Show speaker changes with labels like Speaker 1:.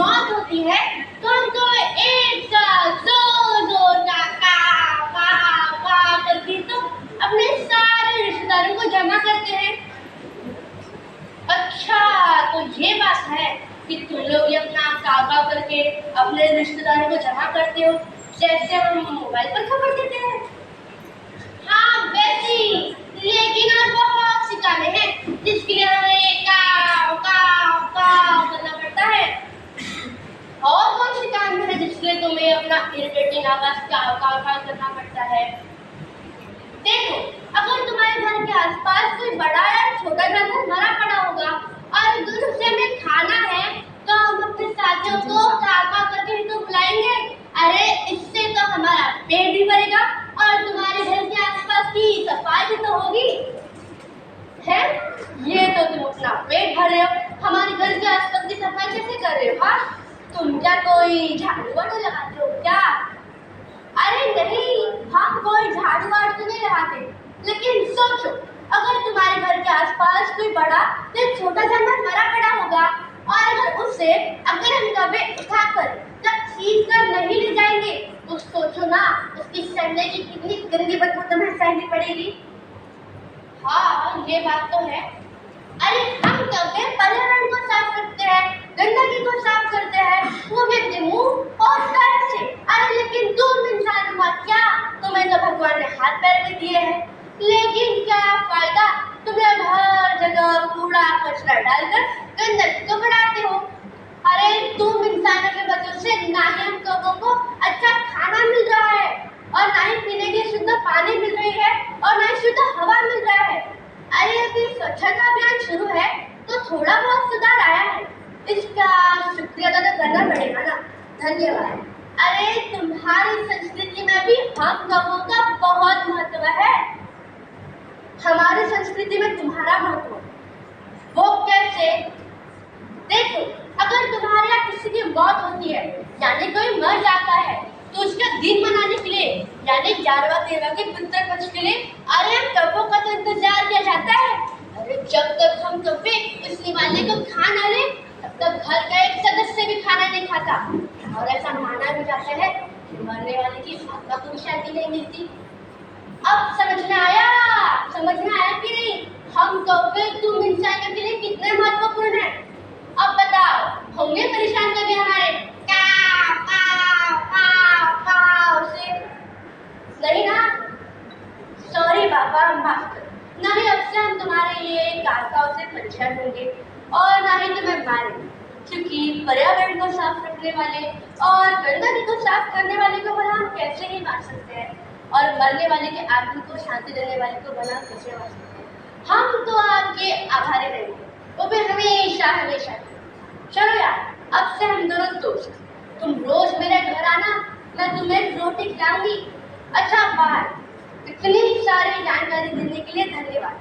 Speaker 1: मौत होती है तो हम तो एक साथ जोर जोर का का करके तो अपने सारे रिश्तेदारों को जमा करते हैं। अच्छा, तो ये बात है कि तुम लोग ये अपना काका करके अपने रिश्तेदारों को जमा करते हो, जैसे हम मोबाइल पर खबर देते हैं। हाँ वैसे ही, लेकिन और बहुत सी कामें हैं जिसके लिए हमें काव काव काव करना पड़ता है। और कौन सी काम है जिसके लिए तुम्हें अपना इरिटेटिंग आवाज काव काव काव करना पड़ता है? देखो, अगर तुम्हारे घर के आसपास कोई बड़ा या छोटा जानवर मरा पड़ा होगा और दूर से हमें खाना है, तो हम अपने साथियों को काका करके ही तो बुलाएंगे। अरे इससे तो हमारा पेट भी भरेगा और तुम्हारे घर के आसपास की सफाई भी तो होगी। है? ये तो तुम अपना पेट भर रहे हो, हमारे घर के आसपास की सफाई कैसे कर रहे हो? हाँ, तुम क्या कोई झाड़ू वाड़ू लगाते हो क्या? अरे नहीं, हम कोई झाड़ू वाड़ू तो नहीं लगाते, लेकिन सोचो, अगर तुम्हारे घर के आसपास कोई बड़ा या छोटा जानवर मरा पड़ा होगा और अगर उसे अगर हम कभी उठाकर तब खींच कर नहीं ले जाएंगे, तो सोचो ना उसकी सड़ने की कितनी गंदी बदबू तुम्हें सहनी पड़ेगी। हाँ ये बात तो है। अरे हम कभी पर्यावरण को साफ रखते हैं, गंदगी को साफ करते हैं, वो भी मुंह और पैर से। अरे लेकिन तुम इंसान हुआ क्या, तुम्हें तो भगवान ने हाथ पैर भी दिए हैं, लेकिन क्या फायदा, तुम्हें हर जगह कूड़ा कचरा डालकर गंदगी को बढ़ाते हो। अरे तुम इंसानों की वजह से ना ही हम लोगों को अच्छा खाना मिल रहा है और ना ही पीने की शुद्ध पानी मिल रही है और ना ही शुद्ध हवा मिल रहा है। अरे अभी स्वच्छता अभियान शुरू है तो थोड़ा बहुत सुधार आया है, इसका शुक्रिया अदा करना पड़ेगा ना। धन्यवाद। अरे तुम्हारी संस्कृति में भी हम लोगों का बहुत महत्व है। हमारी संस्कृति में तुम्हारा महत्व वो कैसे? देखो, अगर तुम्हारे यहाँ किसी की मौत होती है यानी कोई मर जाता है, तो उसका दिन मनाने के लिए यानी 11वां 13वां के पितृपक्ष के लिए अरे हम कबों का तो इंतजार किया जाता है। अरे जब तक हम कभी उस निवाले को खा ना ले, तब तक घर का एक सदस्य भी खाना नहीं खाता। और ऐसा माना भी जाता है कि मरने वाले की आत्मा को भी शांति नहीं मिलती। अब समझ में आया कि नहीं हम कौवे तुम इंसानों के लिए कितने महत्वपूर्ण है? अब बताओ, होंगे परेशान कभी हमारे काव काव काव काव से? नहीं ना? सॉरी बाबा, माफ करो। नहीं, अब से हम तुम्हारे ये काव काव से परेशान होंगे और ना ही तुम्हें मारेंगे, क्योंकि पर्यावरण को साफ रखने वाले और गंदगी को साफ करने वाले को भला हम कैसे ही मार सकते हैं, और मरने वाले के आत्मा को शांति देने वाले को भला कैसे मार सकते हैं? हम तो आपके आभारी रहेंगे, वो भी हमेशा हमेशा। चलो यार, अब से हम दोनों दोस्त, तुम रोज मेरे घर आना, मैं तुम्हें रोटी खिलाऊंगी। अच्छा बाय, इतनी सारी जानकारी देने के लिए धन्यवाद।